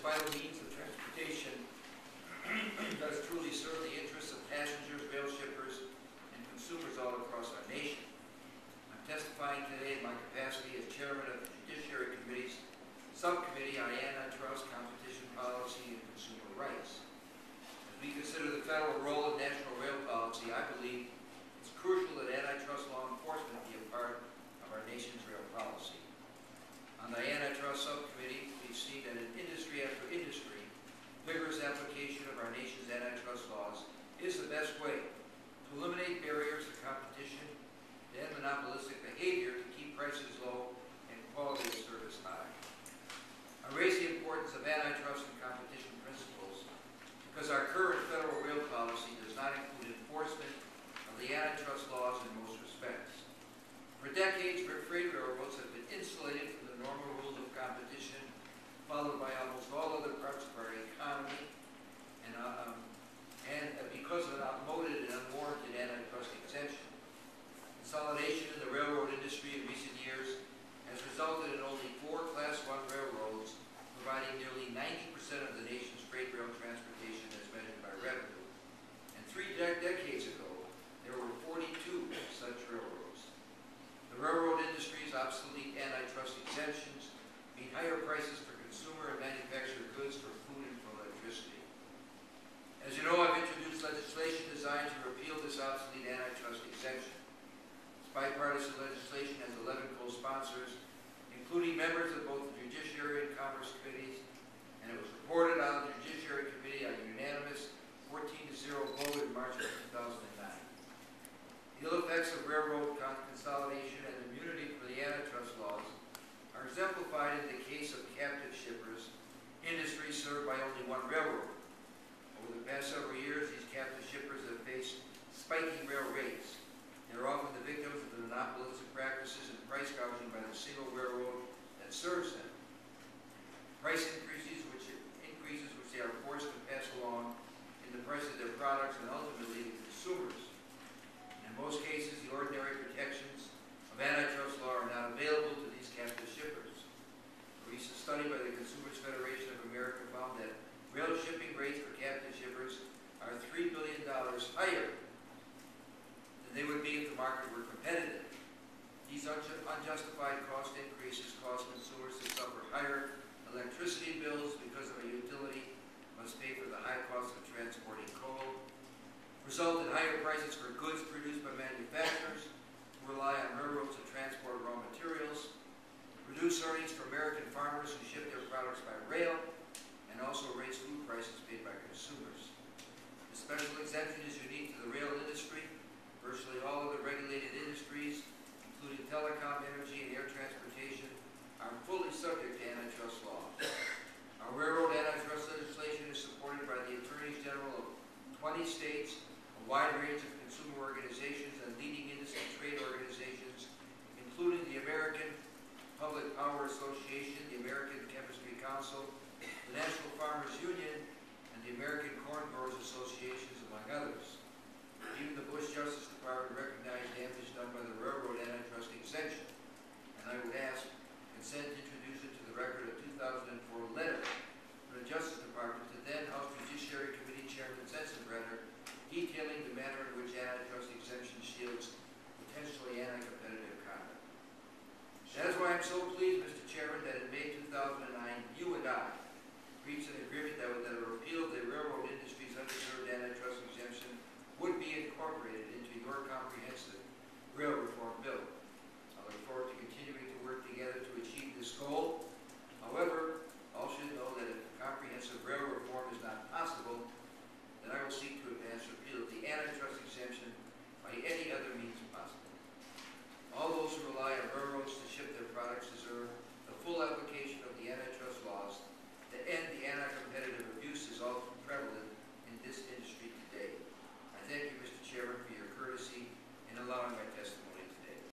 vital means of transportation does truly serve the interests of passengers, rail shippers, and consumers all across our nation. I'm testifying today in my capacity as chairman of the Judiciary Committee's Subcommittee on Antitrust, Competition Policy, and Consumer Rights. As we consider the federal role in national rail policy, I believe it's crucial that antitrust law enforcement be a part of our nation's rail policy. On the Antitrust Subcommittee, we've seen that in industry after industry, vigorous application of our nation's antitrust laws is the best way to eliminate barriers to competition and monopolistic behavior to keep prices low and quality of service high. I raise the importance of antitrust and competition principles because our current federal rail policy does not include enforcement of the antitrust laws in most respects. For decades, freight railroads have been insulated from the normal rules of competition followed by almost all other parts of our economy, and because of an outmoded and unwarranted antitrust exemption. Consolidation in the railroad industry in recent years has resulted in only 4 Class I railroads providing nearly 90% of the nation's freight rail transportation as measured by revenue. And 3 decades ago, there were 42 such railroads. The railroad industry's obsolete antitrust exemptions mean higher prices for consumer and manufactured goods for food and for electricity. As you know, I've introduced legislation designed to repeal this obsolete antitrust exemption. This bipartisan legislation has 11 co-sponsors, including members of both the Judiciary and Commerce Committees, and it was reported on the Judiciary Committee on a unanimous 14-0 vote in March of 2009. The ill effects of railroad consolidation and immunity for the antitrust laws are exemplified in the case of captive shippers, industry served by only one railroad. Over the past several years, these captive shippers have faced spiking rail rates. They are often the victims of the monopolistic practices and price gouging by the single railroad that serves them. Price increases which they are forced to pass along in the price of their products and ultimately the consumers. In most cases, the ordinary protections of antitrust law are not available to these captive shippers. A recent study by the Consumers Federation of America found that rail shipping rates for captive shippers are $3 billion higher than they would be if the market were competitive. These unjustified cost increases cause consumers to suffer higher electricity bills because of a utility must pay for the high cost of transporting coal, result in higher prices for goods produced by manufacturers who rely on railroads to transport raw materials, reduce earnings for American farmers who ship their products by rail, and also raise food prices paid by consumers. The special exemption is unique to the rail industry. Virtually all of the regulated industries, including telecom, energy, and air transportation, are fully subject to antitrust law. Our railroad antitrust legislation is supported by the Attorneys General of 20 states, a wide range of consumer organizations, and leading industry trade organizations, including the American Public Power Association, the American Chemistry Council, the National Farmers Union, and the American Corn Growers Associations, among others. Even the Bush Justice Department recognized damage done by the railroad antitrust exemption, and I would ask consent to introduce it to the record of 2004 letter from the Justice Department to then House Judiciary Committee Chairman Sensenbrenner detailing the manner in which antitrust exemption shields potentially anti-competitive conduct. That is why I'm so pleased, Mr. Chairman, that in May 2009, you and I reached an